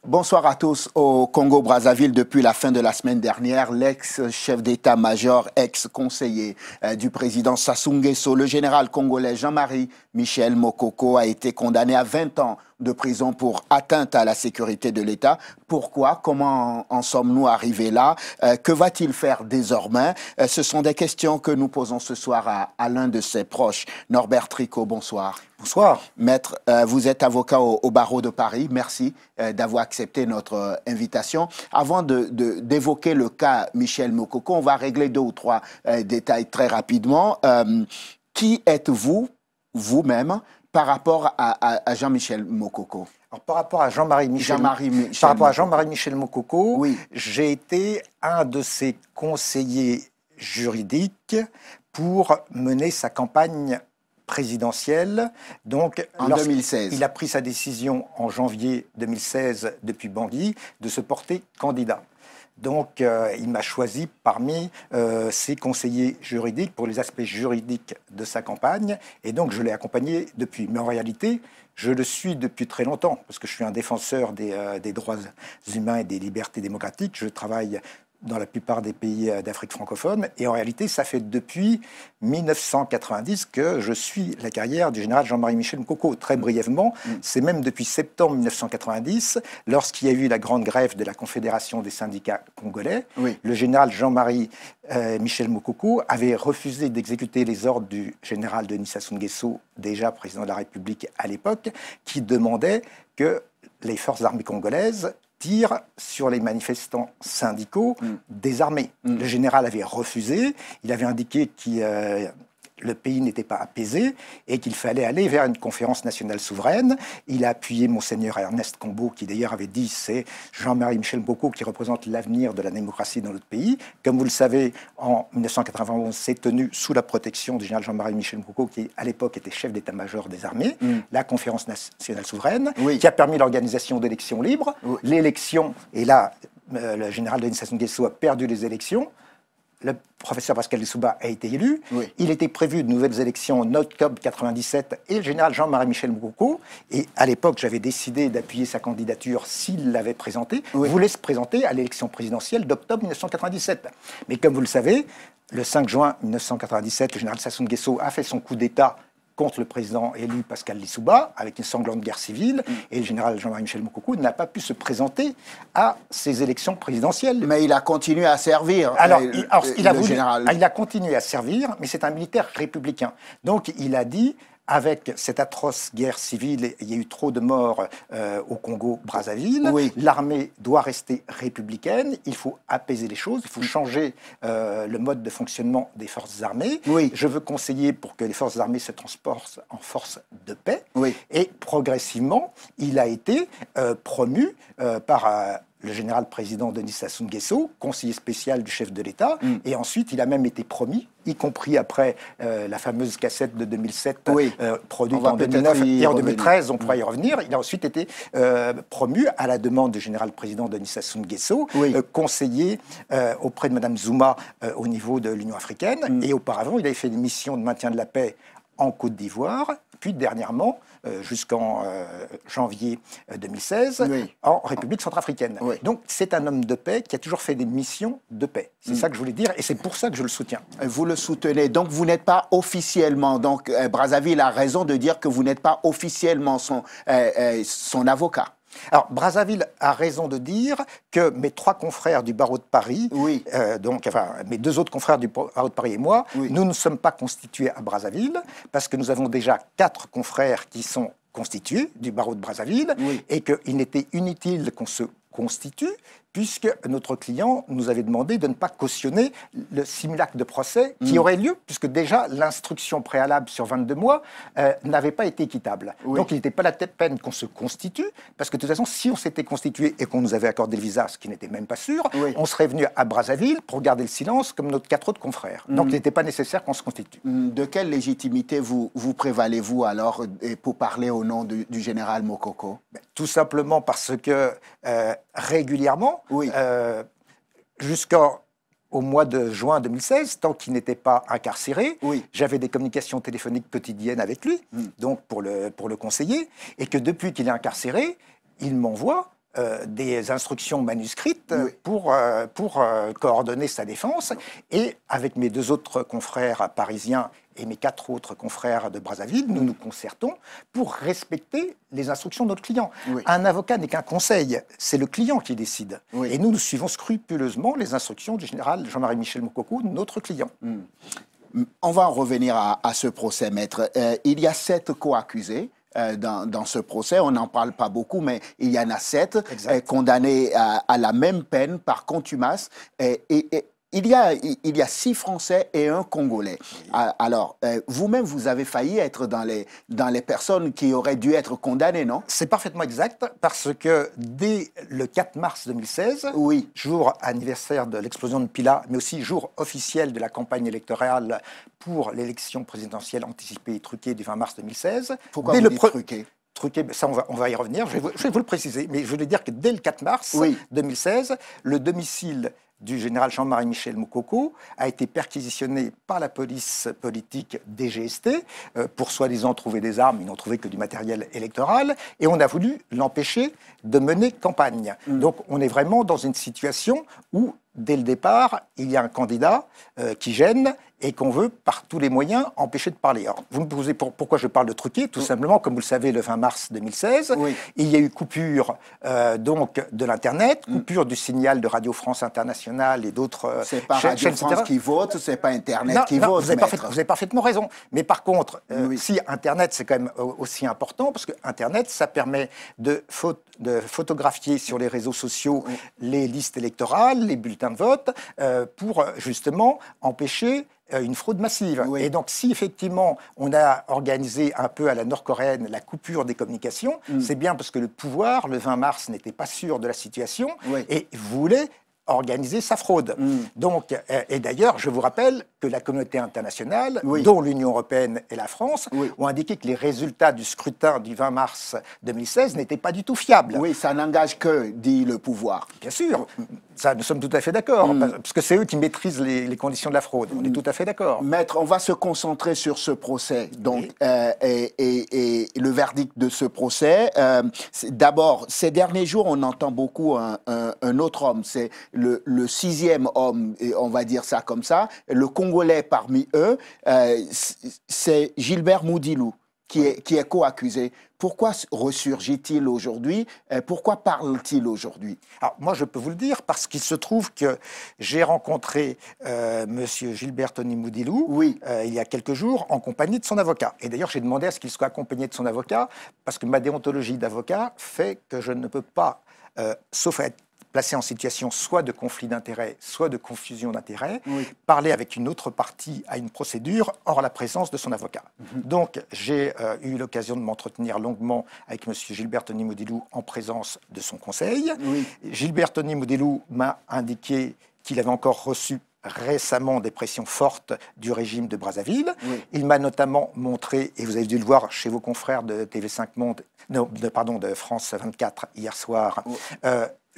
Bonsoir à tous. Au Congo-Brazzaville, depuis la fin de la semaine dernière, l'ex-chef d'état-major, ex-conseiller du président Sassou Nguesso, le général congolais Jean-Marie Michel Mokoko, a été condamné à 20 ans de prison pour atteinte à la sécurité de l'État. Pourquoi? Comment en sommes-nous arrivés là? Que va-t-il faire désormais? Ce sont des questions que nous posons ce soir à l'un de ses proches. Norbert Tricot, bonsoir. Bonsoir. Maître, vous êtes avocat au barreau de Paris. Merci d'avoir accepté notre invitation. Avant d'évoquer le cas Michel Mokoko, on va régler 2 ou 3 détails très rapidement. Qui êtes-vous, vous-même, par rapport à Jean-Michel Mokoko? Alors, par rapport à Jean-Marie Michel Mokoko, oui. J'ai été un de ses conseillers juridiques pour mener sa campagne présidentielle. Donc, en 2016. Il a pris sa décision en janvier 2016 depuis Bangui de se porter candidat. Donc, il m'a choisi parmi ses conseillers juridiques pour les aspects juridiques de sa campagne. Et donc, je l'ai accompagné depuis. Mais en réalité, je le suis depuis très longtemps, parce que je suis un défenseur des droits humains et des libertés démocratiques. Je travaille dans la plupart des pays d'Afrique francophone. Et en réalité, ça fait depuis 1990 que je suis la carrière du général Jean-Marie Michel Mokoko. Très brièvement, c'est même depuis septembre 1990, lorsqu'il y a eu la grande grève de la Confédération des syndicats congolais, le général Jean-Marie Michel Mokoko avait refusé d'exécuter les ordres du général Denis Sassou Nguesso, déjà président de la République à l'époque, qui demandait que les forces armées congolaises tirent sur les manifestants syndicaux désarmés. Le général avait refusé, il avait indiqué que le pays n'était pas apaisé et qu'il fallait aller vers une conférence nationale souveraine. Il a appuyé Monseigneur Ernest Combo, qui d'ailleurs avait dit c'est Jean-Marie Michel Mokoko qui représente l'avenir de la démocratie dans notre pays. Comme vous le savez, en 1991, s'est tenu sous la protection du général Jean-Marie Michel Mokoko, qui à l'époque était chef d'état-major des armées, la conférence nationale souveraine, qui a permis l'organisation d'élections libres. L'élection, et là, le général Denis Sassou Nguesso a perdu les élections. Le professeur Pascal Lissouba a été élu. Il était prévu de nouvelles élections en octobre 97 et le général Jean-Marie Michel Mokoko, et à l'époque j'avais décidé d'appuyer sa candidature s'il l'avait présentée, voulait se présenter à l'élection présidentielle d'octobre 1997. Mais comme vous le savez, le 5 juin 1997, le général Sassou Nguesso a fait son coup d'État contre le président élu Pascal Lissouba, avec une sanglante guerre civile, et le général Jean-Marie Michel Mokoko n'a pas pu se présenter à ces élections présidentielles. Mais il a continué à servir. Il a continué à servir, mais c'est un militaire républicain. Donc il a dit, avec cette atroce guerre civile, il y a eu trop de morts au Congo-Brazzaville, l'armée doit rester républicaine, il faut apaiser les choses, il faut changer le mode de fonctionnement des forces armées. Je veux conseiller pour que les forces armées se transportent en force de paix. Et progressivement, il a été promu par le général président Denis Sassou Nguesso, conseiller spécial du chef de l'État, et ensuite il a même été promu, y compris après la fameuse cassette de 2007 produite en 2009 et en 2013, on pourra y revenir. Il a ensuite été promu à la demande du général président Denis Sassou Nguesso, conseiller auprès de Mme Zouma au niveau de l'Union africaine, et auparavant il avait fait des missions de maintien de la paix en Côte d'Ivoire, puis dernièrement, jusqu'en janvier 2016, en République centrafricaine. Donc c'est un homme de paix qui a toujours fait des missions de paix. C'est ça que je voulais dire, et c'est pour ça que je le soutiens. Vous le soutenez, donc vous n'êtes pas officiellement, donc Brazzaville a raison de dire que vous n'êtes pas officiellement son avocat. Alors, Brazzaville a raison de dire que mes 3 confrères du barreau de Paris, mes 2 autres confrères du barreau de Paris et moi, nous ne sommes pas constitués à Brazzaville, parce que nous avons déjà 4 confrères qui sont constitués du barreau de Brazzaville, et qu'il n'était inutile qu'on se constitue, puisque notre client nous avait demandé de ne pas cautionner le simulacre de procès qui aurait lieu, puisque déjà l'instruction préalable sur 22 mois n'avait pas été équitable. Donc il n'était pas la peine qu'on se constitue, parce que de toute façon, si on s'était constitué et qu'on nous avait accordé le visa, ce qui n'était même pas sûr, on serait venu à Brazzaville pour garder le silence comme nos 4 autres confrères. Donc il n'était pas nécessaire qu'on se constitue. De quelle légitimité vous prévalez-vous alors pour parler au nom du général Mokoko? Tout simplement parce que régulièrement, jusqu'au au mois de juin 2016, tant qu'il n'était pas incarcéré, Oui. j'avais des communications téléphoniques quotidiennes avec lui, donc pour le conseiller, et que depuis qu'il est incarcéré, il m'envoie des instructions manuscrites Oui. pour coordonner sa défense. Et avec mes 2 autres confrères parisiens et mes 4 autres confrères de Brazzaville, nous nous concertons pour respecter les instructions de notre client. Oui. Un avocat n'est qu'un conseil, c'est le client qui décide. Oui. Et nous suivons scrupuleusement les instructions du général Jean-Marie Michel Moukoko, notre client. On va en revenir à ce procès, maître. Il y a 7 co-accusés. Dans ce procès, on n'en parle pas beaucoup, mais il y en a 7 condamnés à la même peine par contumace. Il y a 6 Français et 1 Congolais. Alors, vous-même, vous avez failli être dans les personnes qui auraient dû être condamnées, non? C'est parfaitement exact, parce que dès le 4 mars 2016, Oui. jour anniversaire de l'explosion de Pila, mais aussi jour officiel de la campagne électorale pour l'élection présidentielle anticipée et truquée du 20 mars 2016. Pourquoi dès vous le dites truqué? Truqué, ça on va y revenir, je vais vous le préciser, mais je voulais dire que dès le 4 mars 2016, le domicile du général Jean-Marie Michel Moukoko a été perquisitionné par la police politique DGST pour soi-disant trouver des armes. Ils n'ont trouvé que du matériel électoral et on a voulu l'empêcher de mener campagne. Donc on est vraiment dans une situation où, dès le départ, il y a un candidat qui gêne et qu'on veut, par tous les moyens, empêcher de parler. Alors, vous me posez pourquoi je parle de truqué. Tout simplement, comme vous le savez, le 20 mars 2016, il y a eu coupure donc de l'Internet, coupure du signal de Radio France Internationale et d'autres c'est pas Radio France qui vote, c'est pas Internet qui vote. Vous avez parfaitement raison. Mais par contre, si Internet, c'est quand même aussi important, parce que Internet, ça permet de photographier sur les réseaux sociaux les listes électorales, les bulletins de vote, pour justement empêcher une fraude massive. Et donc, si effectivement on a organisé un peu à la nord-coréenne la coupure des communications, c'est bien parce que le pouvoir, le 20 mars, n'était pas sûr de la situation et voulait organiser sa fraude. Donc, et d'ailleurs, je vous rappelle que la communauté internationale, dont l'Union européenne et la France, ont indiqué que les résultats du scrutin du 20 mars 2016 n'étaient pas du tout fiables. Oui, ça n'engage que, dit le pouvoir. Bien sûr, ça, nous sommes tout à fait d'accord, parce que c'est eux qui maîtrisent les conditions de la fraude. On est tout à fait d'accord. Maître, on va se concentrer sur ce procès, donc, et le verdict de ce procès. D'abord, ces derniers jours, on entend beaucoup un autre homme, c'est le 6e homme, et on va dire ça comme ça, le Congolais parmi eux, c'est Gilbert Moudilou qui est co-accusé. Pourquoi ressurgit-il aujourd'hui? Pourquoi parle-t-il aujourd'hui? Alors, moi, je peux vous le dire, parce qu'il se trouve que j'ai rencontré Monsieur Gilbert Tony Moudilou il y a quelques jours en compagnie de son avocat. Et d'ailleurs, j'ai demandé à ce qu'il soit accompagné de son avocat, parce que ma déontologie d'avocat fait que je ne peux pas, sauf à être placé en situation soit de conflit d'intérêts, soit de confusion d'intérêts, parler avec une autre partie à une procédure hors la présence de son avocat. Donc, j'ai eu l'occasion de m'entretenir longuement avec M. Gilbert Tony Moudilou en présence de son conseil. Gilbert Tony Moudilou m'a indiqué qu'il avait encore reçu récemment des pressions fortes du régime de Brazzaville. Il m'a notamment montré, et vous avez dû le voir chez vos confrères de TV5 Monde, de France 24 hier soir,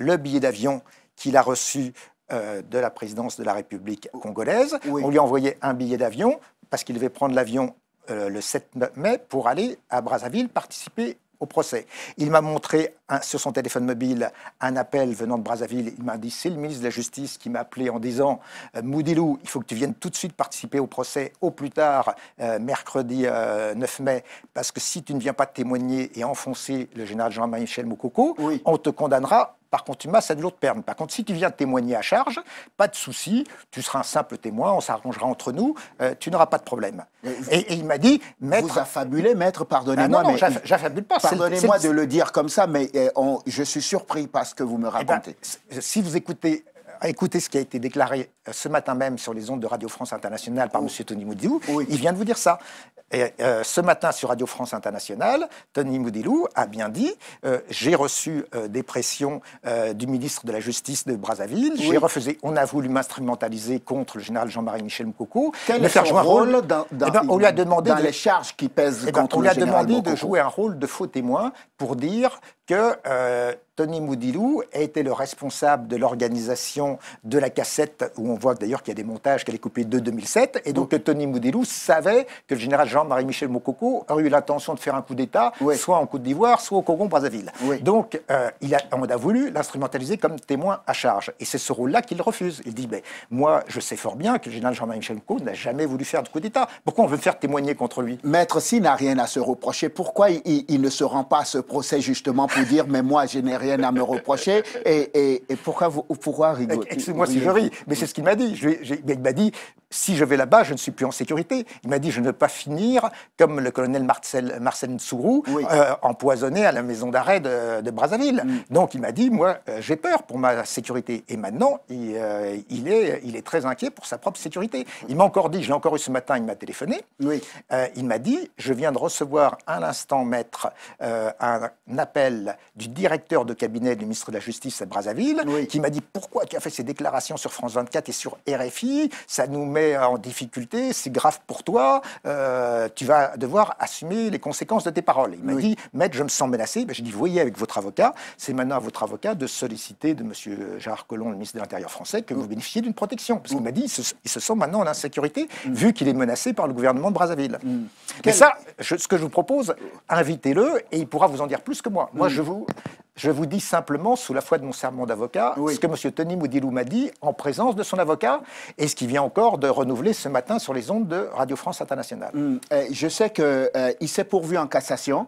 le billet d'avion qu'il a reçu de la présidence de la République congolaise. On lui a envoyé un billet d'avion parce qu'il devait prendre l'avion le 7 mai pour aller à Brazzaville participer au procès. Il m'a montré sur son téléphone mobile un appel venant de Brazzaville. Il m'a dit, c'est le ministre de la Justice qui m'a appelé en disant Moudilou, il faut que tu viennes tout de suite participer au procès au plus tard mercredi 9 mai, parce que si tu ne viens pas témoigner et enfoncer le général Jean-Marie Michel Moukoko, on te condamnera par contumace à de lourdes peines. Par contre, si tu viens témoigner à charge, pas de souci, tu seras un simple témoin, on s'arrangera entre nous, tu n'auras pas de problème. Et il m'a dit, maître... Vous affabulez, maître, pardonnez-moi. Non, j'affabule pas. Pardonnez-moi de le dire comme ça, mais je suis surpris par ce que vous me racontez. Si vous écoutez ce qui a été déclaré ce matin même sur les ondes de Radio France Internationale par M. Tony Moudilou, il vient de vous dire ça. Et ce matin sur Radio France Internationale, Tony Moudilou a bien dit j'ai reçu des pressions du ministre de la Justice de Brazzaville, j'ai refusé, on a voulu m'instrumentaliser contre le général Jean-Marie Michel Moukoko. Quel est son rôle on lui a demandé dans les charges qui pèsent contre le général Moukoko? On lui a demandé de jouer un rôle de faux témoin pour dire que Tony Moudilou a été le responsable de l'organisation de la cassette, où on voit d'ailleurs qu'il y a des montages qu'elle est coupée de 2007, et donc Tony Moudilou savait que le général Jean-Marie Michel Mokoko aurait eu l'intention de faire un coup d'État, soit en Côte d'Ivoire, soit au Congo-Brazzaville. Donc on a voulu l'instrumentaliser comme témoin à charge, et c'est ce rôle-là qu'il refuse. Il dit, moi je sais fort bien que le général Jean-Marie Michel Mokoko n'a jamais voulu faire de coup d'État. Pourquoi on veut me faire témoigner contre lui? Maître, s'il n'a rien à se reprocher, pourquoi il ne se rend pas à ce procès justement pour dire, mais moi je n'ai rien à me reprocher, et pourquoi rigoler? Excusez-moi si je ris, mais c'est ce qu'il m'a dit. Il m'a dit, si je vais là-bas, je ne suis plus en sécurité. Il m'a dit, je ne veux pas finir comme le colonel Marcel Ntsourou, empoisonné à la maison d'arrêt de Brazzaville. Donc il m'a dit, moi, j'ai peur pour ma sécurité. Et maintenant, il est très inquiet pour sa propre sécurité. Il m'a encore dit, je l'ai encore eu ce matin, il m'a téléphoné. Il m'a dit, je viens de recevoir à l'instant, maître, un appel du directeur de cabinet du ministre de la Justice à Brazzaville, qui m'a dit, pourquoi tu as fait ces déclarations sur France 24 et sur RFI? Ça nous met en difficulté, c'est grave pour toi, tu vas devoir assumer les conséquences de tes paroles. Il m'a dit, maître, je me sens menacé. J'ai dit, voyez avec votre avocat, c'est maintenant à votre avocat de solliciter de M. Gérard Collomb, le ministre de l'Intérieur français, que vous bénéficiez d'une protection. Parce qu'il m'a dit, il se sent maintenant en insécurité, vu qu'il est menacé par le gouvernement de Brazzaville. Mais ça, ce que je vous propose, invitez-le, et il pourra vous en dire plus que moi. Moi, je vous dis simplement, sous la foi de mon serment d'avocat, ce que M. Tony Moudilou m'a dit en présence de son avocat, et ce qu'il vient encore de renouveler ce matin sur les ondes de Radio France Internationale. Je sais qu'il s'est pourvu en cassation.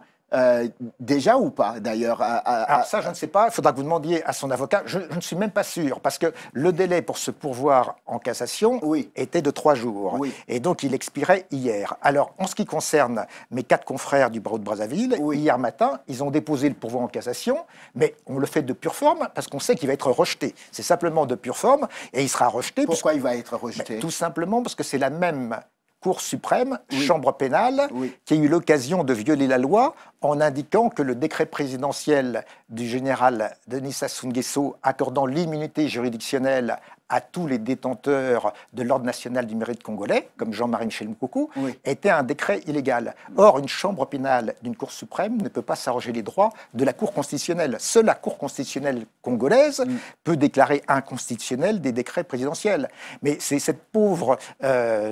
Déjà ou pas, d'ailleurs? Alors ça, je ne sais pas. Il faudra que vous demandiez à son avocat. Je ne suis même pas sûr, parce que le délai pour se pourvoir en cassation était de 3 jours. Et donc, il expirait hier. Alors, en ce qui concerne mes 4 confrères du barreau de Brazzaville, hier matin, ils ont déposé le pourvoi en cassation, mais on le fait de pure forme, parce qu'on sait qu'il va être rejeté. C'est simplement de pure forme, et il sera rejeté. Pourquoi il va être rejeté? Tout simplement parce que c'est la même Cour suprême, chambre pénale, qui a eu l'occasion de violer la loi en indiquant que le décret présidentiel du général Denis Sassou Nguesso accordant l'immunité juridictionnelle à tous les détenteurs de l'ordre national du mérite congolais, comme Jean-Marie Michel Mokoko, était un décret illégal. Or, une chambre pénale d'une Cour suprême ne peut pas s'arroger les droits de la Cour constitutionnelle. Seule la Cour constitutionnelle congolaise peut déclarer inconstitutionnels des décrets présidentiels. Mais c'est cette pauvre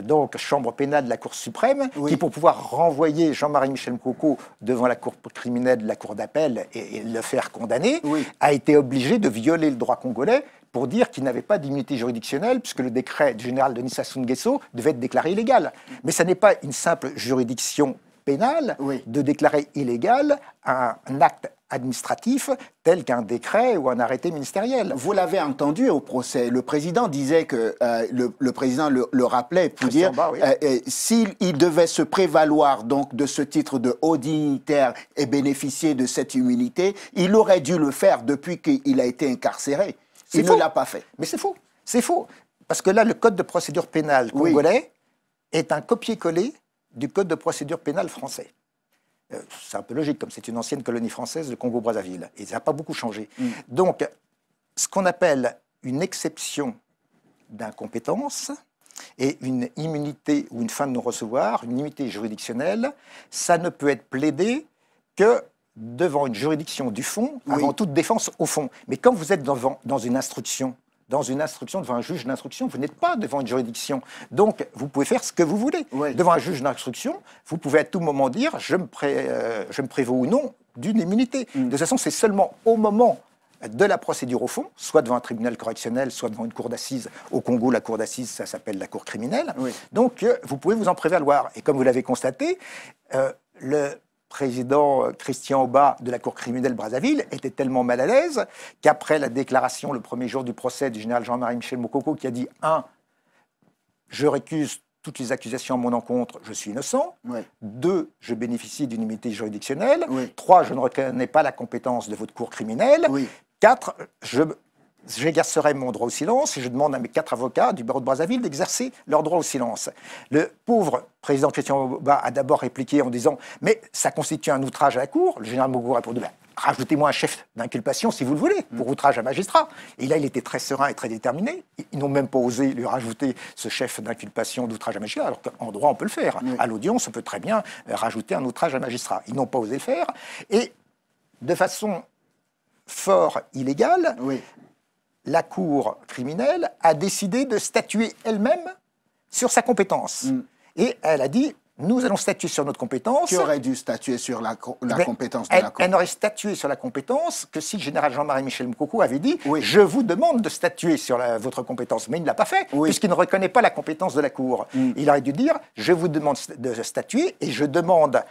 donc, chambre pénale de la Cour suprême qui, pour pouvoir renvoyer Jean-Marie Michel Mokoko devant la Cour criminelle de la Cour d'appel et le faire condamner, a été obligée de violer le droit congolais pour dire qu'il n'avait pas d'immunité juridictionnelle, puisque le décret du général Denis Sassou Nguesso devait être déclaré illégal. Mais ça n'est pas une simple juridiction pénale de déclarer illégal un acte administratif tel qu'un décret ou un arrêté ministériel. Vous l'avez entendu au procès, le président disait que, le président le rappelait pour dire, s'il devait se prévaloir donc de ce titre de haut dignitaire et bénéficier de cette immunité, il aurait dû le faire depuis qu'il a été incarcéré. Il ne l'a pas fait. Mais c'est faux. C'est faux. Parce que là, le code de procédure pénale congolais est un copier-coller du code de procédure pénale français. C'est un peu logique, comme c'est une ancienne colonie française, le Congo-Brazzaville. Et ça n'a pas beaucoup changé. Donc, ce qu'on appelle une exception d'incompétence et une immunité ou une fin de non-recevoir, une immunité juridictionnelle, ça ne peut être plaidé que devant une juridiction du fond, avant toute défense au fond. Mais quand vous êtes dans une instruction, devant un juge d'instruction, vous n'êtes pas devant une juridiction. Donc, vous pouvez faire ce que vous voulez. Devant un juge d'instruction, vous pouvez à tout moment dire je me prévaux ou non d'une immunité. De toute façon, c'est seulement au moment de la procédure au fond, soit devant un tribunal correctionnel, soit devant une cour d'assises. Au Congo, la cour d'assises, ça s'appelle la cour criminelle. Donc, vous pouvez vous en prévaloir. Et comme vous l'avez constaté, le président Christian Oba de la Cour criminelle Brazzaville était tellement mal à l'aise qu'après la déclaration le premier jour du procès du général Jean-Marie Michel Mokoko qui a dit 1. Je récuse toutes les accusations à mon encontre, je suis innocent. 2. Je bénéficie d'une immunité juridictionnelle. 3. Je ne reconnais pas la compétence de votre cour criminelle. 4. J'exercerai mon droit au silence et je demande à mes 4 avocats du barreau de Brazzaville d'exercer leur droit au silence. Le pauvre président Christian Oba a d'abord répliqué en disant « Mais ça constitue un outrage à la Cour ». Le général Mokoko a répondu « Rajoutez-moi un chef d'inculpation si vous le voulez, pour outrage à magistrat ». Et là, il était très serein et très déterminé. Ils n'ont même pas osé lui rajouter ce chef d'inculpation d'outrage à magistrat, alors qu'en droit, on peut le faire. À l'audience, on peut très bien rajouter un outrage à magistrat. Ils n'ont pas osé le faire. Et de façon fort illégal, Oui. la Cour criminelle a décidé de statuer elle-même sur sa compétence. Et elle a dit, nous allons statuer sur notre compétence. Qui aurait dû statuer sur la compétence de la Cour? Elle n'aurait statué sur la compétence que si le général Jean-Marie Michel Mokoko avait dit Oui. je vous demande de statuer sur votre compétence. Mais il ne l'a pas fait, Oui. puisqu'il ne reconnaît pas la compétence de la Cour. Il aurait dû dire je vous demande de statuer et je demande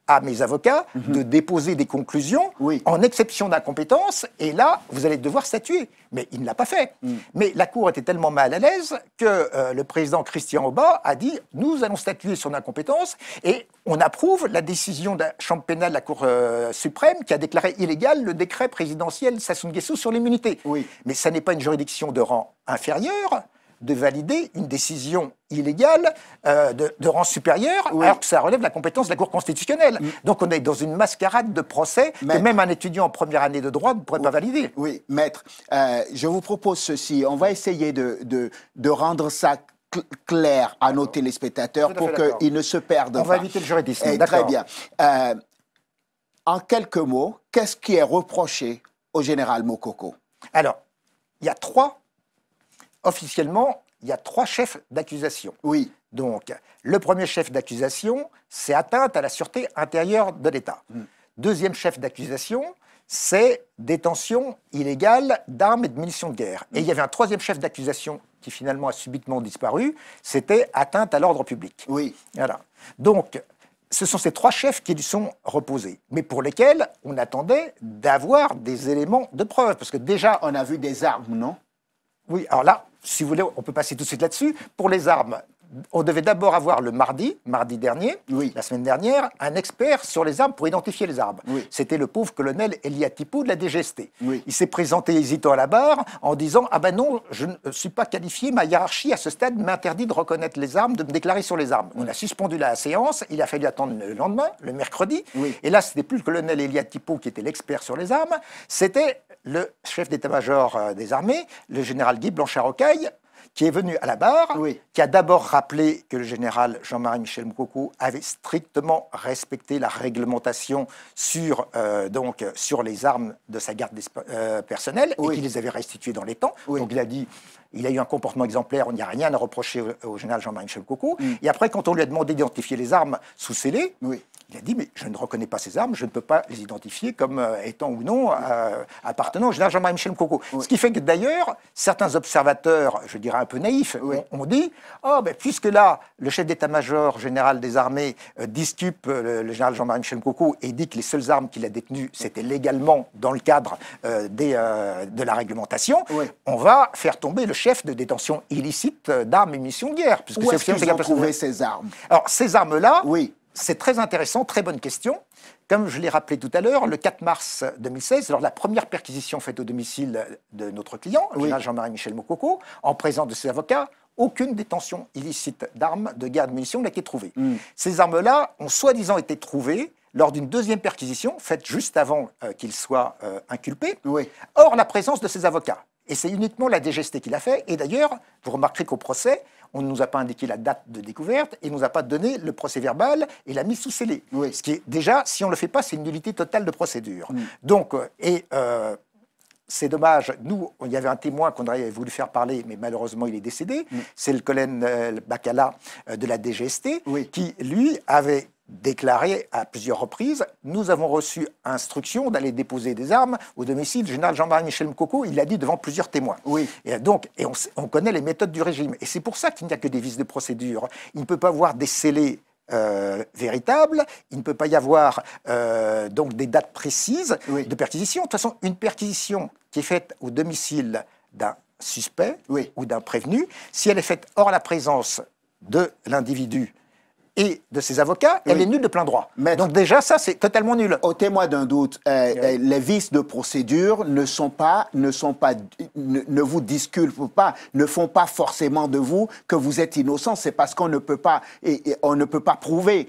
à mes avocats de déposer des conclusions Oui. en exception d'incompétence, et là, vous allez devoir statuer. Mais il ne l'a pas fait. Mais la Cour était tellement mal à l'aise que le président Christian Aubin a dit « Nous allons statuer sur l'incompétence » et on approuve la décision de la Chambre pénale de la Cour suprême qui a déclaré illégal le décret présidentiel Sassou Nguesso sur l'immunité. Oui. Mais ça n'est pas une juridiction de rang inférieur de valider une décision illégale de rang supérieur, Oui. alors que ça relève de la compétence de la Cour constitutionnelle. Donc on est dans une mascarade de procès que même un étudiant en première année de droit ne pourrait pas valider. Oui, maître, je vous propose ceci. On va essayer de rendre ça clair à nos téléspectateurs pour qu'ils ne se perdent pas. On va éviter le juridisme. Très bien. En quelques mots, qu'est-ce qui est reproché au général Mokoko? Alors, officiellement, il y a 3 chefs d'accusation. Oui. Donc, le premier chef d'accusation, c'est atteinte à la sûreté intérieure de l'État. Deuxième chef d'accusation, c'est détention illégale d'armes et de munitions de guerre. Et il y avait un troisième chef d'accusation qui finalement a subitement disparu, c'était atteinte à l'ordre public. Oui. Voilà. Donc, ce sont ces 3 chefs qui lui sont reposés, mais pour lesquels on attendait d'avoir des éléments de preuve. Parce que déjà, On a vu des armes, non? oui, alors là, si vous voulez, on peut passer tout de suite là-dessus. Pour les armes, on devait d'abord avoir le mardi dernier, Oui. la semaine dernière, un expert sur les armes pour identifier les armes. Oui. C'était le pauvre colonel Elia Tipou de la DGST. Oui. Il s'est présenté hésitant à la barre en disant « Ah ben non, je ne suis pas qualifié, ma hiérarchie à ce stade m'interdit de reconnaître les armes, de me déclarer sur les armes. » On a suspendu la séance, il a fallu attendre le lendemain, le mercredi. Oui. Et là, ce n'était plus le colonel Elia Tipou qui était l'expert sur les armes, c'était le chef d'état-major des armées, le général Guy Blanchard-Rocaille, qui est venu à la barre, Oui. qui a d'abord rappelé que le général Jean-Marie Michel Mokoko avait strictement respecté la réglementation sur les armes de sa garde personnelle, Oui. et qu'il les avait restituées dans les temps. Oui. Donc il a dit, il a eu un comportement exemplaire, il n'y a rien à reprocher au général Jean-Marie Michel Mokoko. Et après, quand on lui a demandé d'identifier les armes sous scellé, Oui. il a dit, mais je ne reconnais pas ces armes, je ne peux pas les identifier comme étant ou non appartenant au général Jean-Marie Michel Mokoko. Oui. Ce qui fait que d'ailleurs, certains observateurs, je dirais un peu naïfs, Oui. ont dit, oh, ben, puisque là, le chef d'état-major général des armées disculpe le général Jean-Marie Michel Mokoko et dit que les seules armes qu'il a détenues, c'était légalement dans le cadre de la réglementation, Oui. on va faire tomber le chef de détention illicite d'armes et munitions de guerre. Puisque Où est-ce c'est qu'ils ont trouvé ces armes? Alors, ces armes-là, Oui. c'est très intéressant, très bonne question. Comme je l'ai rappelé tout à l'heure, le 4 mars 2016, lors de la première perquisition faite au domicile de notre client, le général Jean-Marie Michel Mokoko, en présence de ses avocats, aucune détention illicite d'armes, de guerre, de munitions n'a été trouvée. Ces armes-là ont soi-disant été trouvées lors d'une deuxième perquisition, faite juste avant qu'il soit inculpé, Oui. hors la présence de ses avocats. Et c'est uniquement la DGST qui l'a fait. Et d'ailleurs, vous remarquerez qu'au procès, on ne nous a pas indiqué la date de découverte et ne nous a pas donné le procès verbal et la mise sous scellé. Oui. Ce qui est déjà, si on ne le fait pas, c'est une nullité totale de procédure. Donc, c'est dommage. Nous, il y avait un témoin qu'on aurait voulu faire parler, mais malheureusement, il est décédé. C'est le colonel Bacala de la DGST, Oui. qui, lui, avait déclaré à plusieurs reprises « Nous avons reçu instruction d'aller déposer des armes au domicile du général Jean-Marie Michel Mokoko. » Il l'a dit devant plusieurs témoins. Oui. Et donc, on connaît les méthodes du régime. Et c'est pour ça qu'il n'y a que des vices de procédure. Il ne peut pas avoir des scellés véritables, il ne peut pas y avoir donc des dates précises de perquisition. De toute façon, une perquisition qui est faite au domicile d'un suspect ou d'un prévenu, si elle est faite hors la présence de l'individu et de ses avocats, elle est nulle de plein droit. Maître, donc déjà, ça, c'est totalement nul. Au témoin d'un doute, les vices de procédure ne vous disculpent pas, ne font pas forcément de vous que vous êtes innocent. C'est parce qu'on ne peut pas, on ne peut pas prouver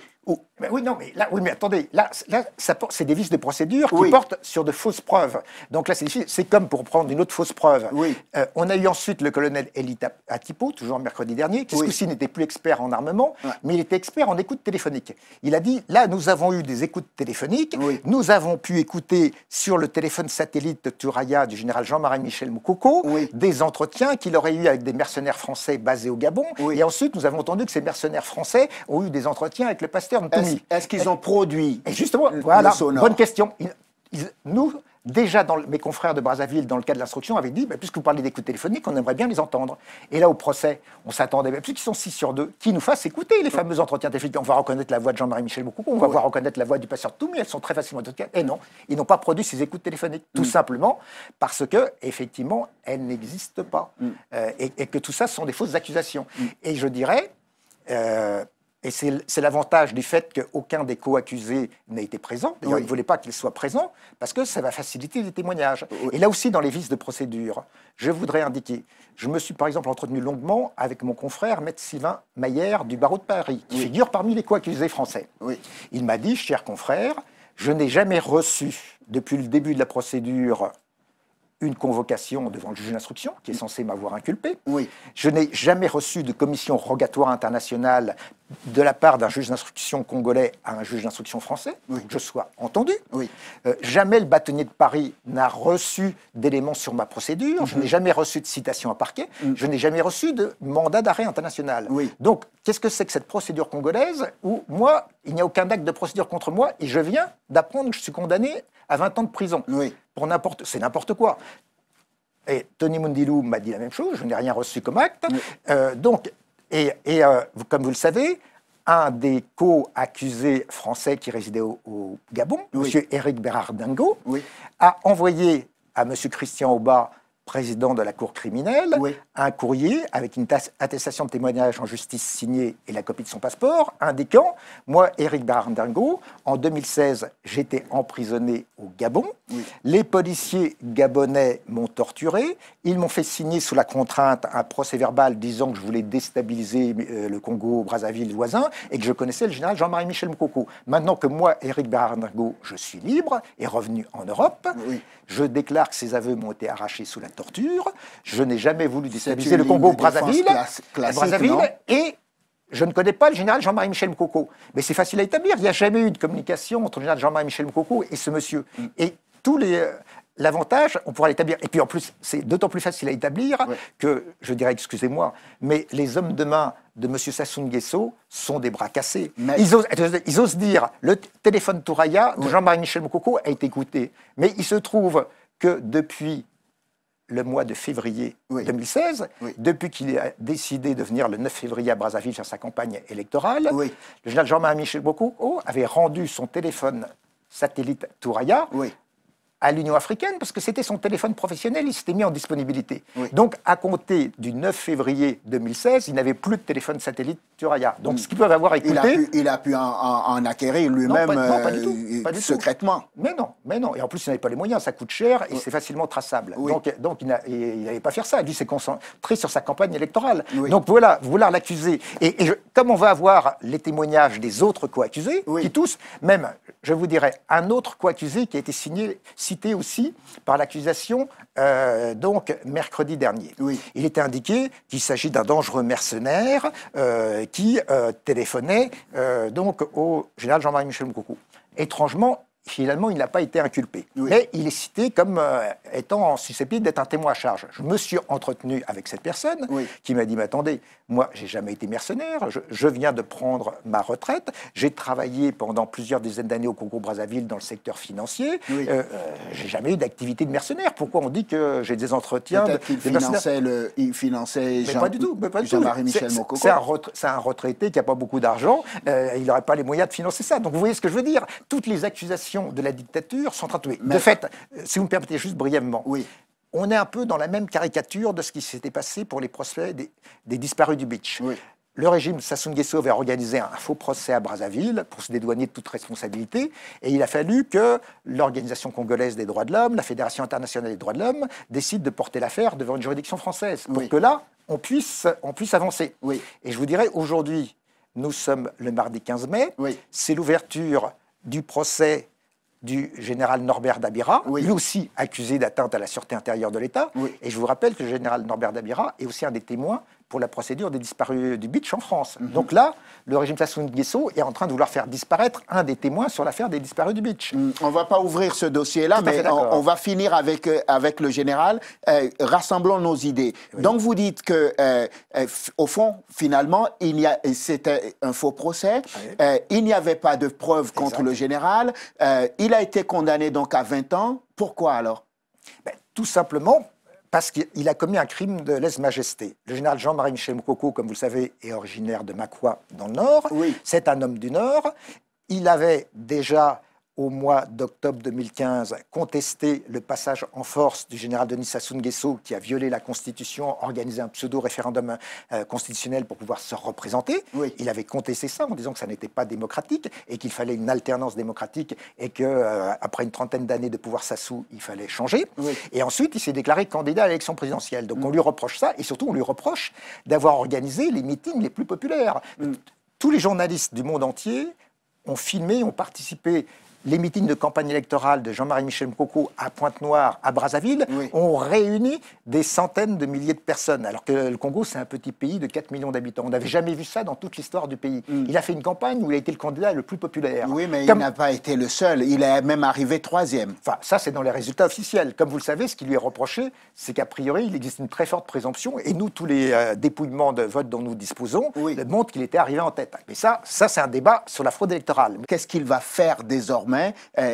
Oui, non, mais là, oui, mais attendez, là c'est des vices de procédure qui Oui. portent sur de fausses preuves. Donc là, c'est comme pour prendre une autre fausse preuve. Oui. On a eu ensuite le colonel Elie Atipo, toujours mercredi dernier, qui ce coup-ci n'était plus expert en armement, mais il était expert en écoute téléphonique. Il a dit, là, nous avons eu des écoutes téléphoniques, nous avons pu écouter sur le téléphone satellite Thuraya du général Jean-Marie Michel Moukoko des entretiens qu'il aurait eu avec des mercenaires français basés au Gabon, et ensuite nous avons entendu que ces mercenaires français ont eu des entretiens avec le pasteur Ntoumi. Est-ce qu'ils ont produit et justement, voilà, bonne question. Nous, déjà, mes confrères de Brazzaville, dans le cas de l'instruction, avaient dit, puisque vous parlez d'écoute téléphonique, on aimerait bien les entendre. Et là, au procès, on s'attendait, puisqu'ils sont 6 sur 2, qu'ils nous fassent écouter les fameux entretiens téléphoniques. On va reconnaître la voix de Jean-Marie Michel Moukoko, on va voir reconnaître la voix du pasteur Ntoumi, elles sont très facilement identifiables. Et non, ils n'ont pas produit ces écoutes téléphoniques, tout simplement parce que, effectivement, elles n'existent pas. Et que tout ça sont des fausses accusations. Et je dirais... et c'est l'avantage du fait qu'aucun des co-accusés n'a été présent. D'ailleurs, ils ne voulaient pas qu'ils soient présents parce que ça va faciliter les témoignages. Et là aussi, dans les vices de procédure, je voudrais indiquer, je me suis par exemple entretenu longuement avec mon confrère, maître Sylvain Maillère du barreau de Paris, qui figure parmi les co-accusés français. Il m'a dit, cher confrère, je n'ai jamais reçu, depuis le début de la procédure, une convocation devant le juge d'instruction, qui est censé m'avoir inculpé. Je n'ai jamais reçu de commission rogatoire internationale de la part d'un juge d'instruction congolais à un juge d'instruction français, que je sois entendu. Jamais le bâtonnier de Paris n'a reçu d'éléments sur ma procédure. Je n'ai jamais reçu de citation à parquet. Je n'ai jamais reçu de mandat d'arrêt international. Donc, qu'est-ce que c'est que cette procédure congolaise où, moi, il n'y a aucun acte de procédure contre moi et je viens d'apprendre que je suis condamné à 20 ans de prison. C'est n'importe quoi. Et Tony Mundilou m'a dit la même chose, je n'ai rien reçu comme acte. Comme vous le savez, un des co-accusés français qui résidait au Gabon, M. Éric Bérard-Dingo, a envoyé à M. Christian Aubat, président de la Cour criminelle, un courrier avec une attestation de témoignage en justice signée et la copie de son passeport, indiquant, moi, Éric Bérard-Dingo, en 2016, j'étais emprisonné au Gabon, les policiers gabonais m'ont torturé, ils m'ont fait signer sous la contrainte un procès-verbal disant que je voulais déstabiliser le Congo-Brazzaville voisin et que je connaissais le général Jean-Marie Michel Moukoko. Maintenant que moi, Éric Bérard-Dingo, je suis libre et revenu en Europe, je déclare que ces aveux m'ont été arrachés sous la torture. Je n'ai jamais voulu déstabiliser le Congo-Brazzaville. Et je ne connais pas le général Jean-Marie Michel Moukoko. Mais c'est facile à établir. Il n'y a jamais eu de communication entre le général Jean-Marie Michel Moukoko et ce monsieur. Et tous les... L'avantage, on pourra l'établir. Et puis en plus, c'est d'autant plus facile à établir que, je dirais, excusez-moi, mais les hommes de main de M. Sassou Nguesso sont des bras cassés. Ils osent dire, le téléphone Thuraya de Jean-Marie Michel Moukoko a été écouté. Mais il se trouve que depuis le mois de février 2016, depuis qu'il a décidé de venir le 9 février à Brazzaville faire sa campagne électorale, le général Jean-Marie Michel Moukoko avait rendu son téléphone satellite Thuraya à l'Union africaine, parce que c'était son téléphone professionnel, il s'était mis en disponibilité. Donc, à compter du 9 février 2016, il n'avait plus de téléphone satellite Thuraya. Donc, ce qu'ils peuvent avoir écouté... Il a pu en acquérir lui-même secrètement. Mais non. Et en plus, il n'avait pas les moyens, ça coûte cher et c'est facilement traçable. Donc il n'allait pas faire ça. Lui s'est concentré sur sa campagne électorale. Donc, voilà, vouloir l'accuser. Comme on va avoir les témoignages des autres co-accusés, qui tous, même, je vous dirais, un autre co-accusé qui a été cité aussi par l'accusation donc mercredi dernier. Il était indiqué qu'il s'agit d'un dangereux mercenaire qui téléphonait donc au général Jean-Marie Michel Moukoko. Étrangement, finalement, il n'a pas été inculpé. Mais il est cité comme étant susceptible d'être un témoin à charge. Je me suis entretenu avec cette personne qui m'a dit, mais attendez, moi, j'ai jamais été mercenaire, je viens de prendre ma retraite, j'ai travaillé pendant plusieurs dizaines d'années au Congo-Brazzaville dans le secteur financier, j'ai jamais eu d'activité de mercenaire. Pourquoi on dit que j'ai des entretiens il finançait Jean-Marie Michel Moukoko. C'est un retraité qui n'a pas beaucoup d'argent, il n'aurait pas les moyens de financer ça. Donc vous voyez ce que je veux dire. Toutes les accusations de la dictature sont traitées. De fait, si vous me permettez juste brièvement, on est un peu dans la même caricature de ce qui s'était passé pour les procès des disparus du Beach. Le régime Sassou Nguesso avait organisé un faux procès à Brazzaville pour se dédouaner de toute responsabilité, et il a fallu que l'Organisation congolaise des droits de l'homme, la Fédération internationale des droits de l'homme, décide de porter l'affaire devant une juridiction française, pour que là, on puisse avancer. Et je vous dirais, aujourd'hui, nous sommes le mardi 15 mai. Oui. C'est l'ouverture du procès du général Norbert Dabira, Oui. lui aussi accusé d'atteinte à la sûreté intérieure de l'État. Oui. Et je vous rappelle que le général Norbert Dabira est aussi un des témoins pour la procédure des disparus du Beach en France. Donc là, le régime Sassou Nguesso est en train de vouloir faire disparaître un des témoins sur l'affaire des disparus du Beach. On ne va pas ouvrir ce dossier-là, mais on va finir avec le général. Rassemblons nos idées. Oui. Donc vous dites que, au fond, finalement, c'était un faux procès. Oui. Il n'y avait pas de preuves contre le général. Il a été condamné donc à 20 ans. Pourquoi alors? Tout simplement parce qu'il a commis un crime de lèse-majesté. Le général Jean-Marie Michel Mokoko, comme vous le savez, est originaire de Makwa, dans le Nord. Oui. C'est un homme du Nord. Il avait déjà, au mois d'octobre 2015, contesté le passage en force du général Denis Sassou Nguesso, qui a violé la Constitution, organisé un pseudo-référendum constitutionnel pour pouvoir se représenter. Oui. Il avait contesté ça en disant que ça n'était pas démocratique et qu'il fallait une alternance démocratique et qu'après une trentaine d'années de pouvoir Sassou, il fallait changer. Oui. Et ensuite, il s'est déclaré candidat à l'élection présidentielle. Donc on lui reproche ça et surtout on lui reproche d'avoir organisé les meetings les plus populaires. Tous les journalistes du monde entier ont filmé, ont participé. Les meetings de campagne électorale de Jean-Marie Michel Mokoko à Pointe-Noire, à Brazzaville, oui. ont réuni des centaines de milliers de personnes. Alors que le Congo, c'est un petit pays de 4 millions d'habitants. On n'avait jamais vu ça dans toute l'histoire du pays. Il a fait une campagne où il a été le candidat le plus populaire. Oui, mais il n'a pas été le seul. Il est même arrivé 3e. Enfin, ça, c'est dans les résultats officiels. Comme vous le savez, ce qui lui est reproché, c'est qu'a priori, il existe une très forte présomption. Et nous, tous les dépouillements de vote dont nous disposons montrent qu'il était arrivé en tête. Mais ça c'est un débat sur la fraude électorale. Qu'est-ce qu'il va faire désormais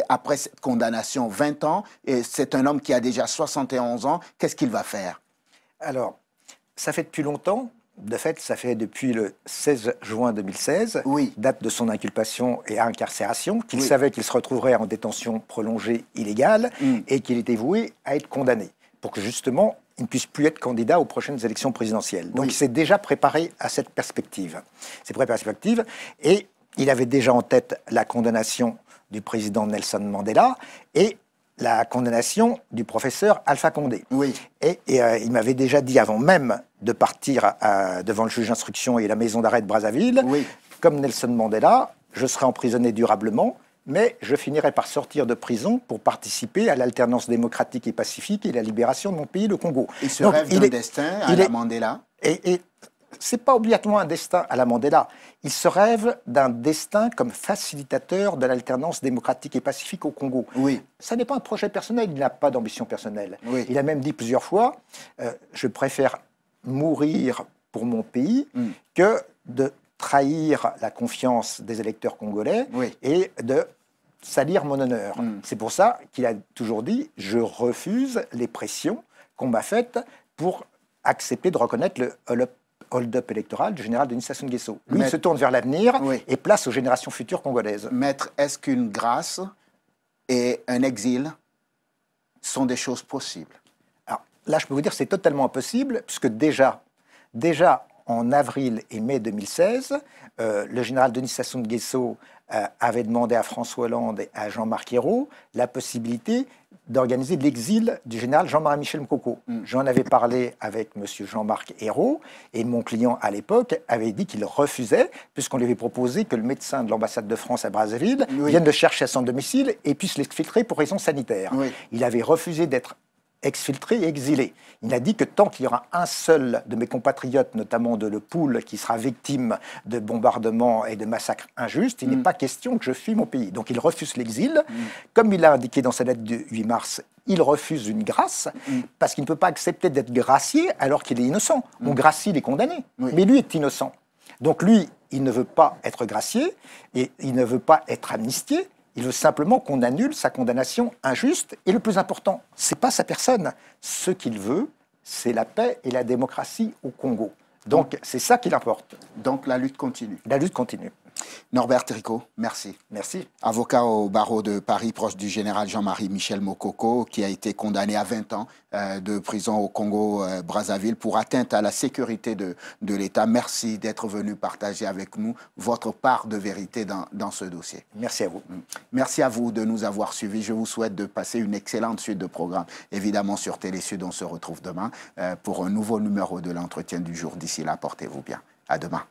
après cette condamnation, 20 ans, et c'est un homme qui a déjà 71 ans, qu'est-ce qu'il va faire? Alors, ça fait depuis longtemps, de fait, ça fait depuis le 16 juin 2016, date de son inculpation et incarcération, qu'il savait qu'il se retrouverait en détention prolongée illégale et qu'il était voué à être condamné, pour que justement, il ne puisse plus être candidat aux prochaines élections présidentielles. Donc il s'est déjà préparé à cette perspective. Et il avait déjà en tête la condamnation du président Nelson Mandela et la condamnation du professeur Alpha Condé. Et il m'avait déjà dit, avant même de partir devant le juge d'instruction et la maison d'arrêt de Brazzaville, comme Nelson Mandela, je serai emprisonné durablement, mais je finirai par sortir de prison pour participer à l'alternance démocratique et pacifique et la libération de mon pays, le Congo. Il se rêve d'un destin à la Mandela. Et ce n'est pas obligatoirement un destin à la Mandela. Il se rêve d'un destin comme facilitateur de l'alternance démocratique et pacifique au Congo. Ça n'est pas un projet personnel, il n'a pas d'ambition personnelle. Il a même dit plusieurs fois, je préfère mourir pour mon pays que de trahir la confiance des électeurs congolais et de salir mon honneur. C'est pour ça qu'il a toujours dit, je refuse les pressions qu'on m'a faites pour accepter de reconnaître le hold-up électoral du général Denis Sassou Nguesso. Lui, il se tourne vers l'avenir et place aux générations futures congolaises. Maître, est-ce qu'une grâce et un exil sont des choses possibles? Alors, là, je peux vous dire que c'est totalement impossible, puisque déjà en avril et mai 2016, le général Denis Sassou Nguesso avait demandé à François Hollande et à Jean-Marc Ayrault la possibilité d'organiser l'exil du général Jean-Marie Michel Mokoko. J'en avais parlé avec M. Jean-Marc Ayrault et mon client à l'époque avait dit qu'il refusait puisqu'on lui avait proposé que le médecin de l'ambassade de France à Brazzaville vienne le chercher à son domicile et puisse l'exfiltrer pour raisons sanitaires. Il avait refusé d'être exfiltré et exilé. Il a dit que tant qu'il y aura un seul de mes compatriotes, notamment de Le Poule, qui sera victime de bombardements et de massacres injustes, il n'est pas question que je fuis mon pays. Donc il refuse l'exil. Comme il l'a indiqué dans sa lettre du 8 mars, il refuse une grâce parce qu'il ne peut pas accepter d'être gracié alors qu'il est innocent. On gracie les condamnés, mais lui est innocent. Donc lui, il ne veut pas être gracié et il ne veut pas être amnistié. Il veut simplement qu'on annule sa condamnation injuste. Et le plus important, ce n'est pas sa personne. Ce qu'il veut, c'est la paix et la démocratie au Congo. Donc, c'est ça qui l'importe. Donc, la lutte continue. La lutte continue. Norbert Tricot, merci. Merci. Avocat au barreau de Paris, proche du général Jean-Marie Michel Mokoko, qui a été condamné à 20 ans de prison au Congo-Brazzaville pour atteinte à la sécurité de l'État. Merci d'être venu partager avec nous votre part de vérité dans ce dossier. Merci à vous. Merci à vous de nous avoir suivis. Je vous souhaite de passer une excellente suite de programmes. Évidemment, sur Télé Sud, on se retrouve demain pour un nouveau numéro de l'entretien du jour. D'ici là, portez-vous bien. À demain.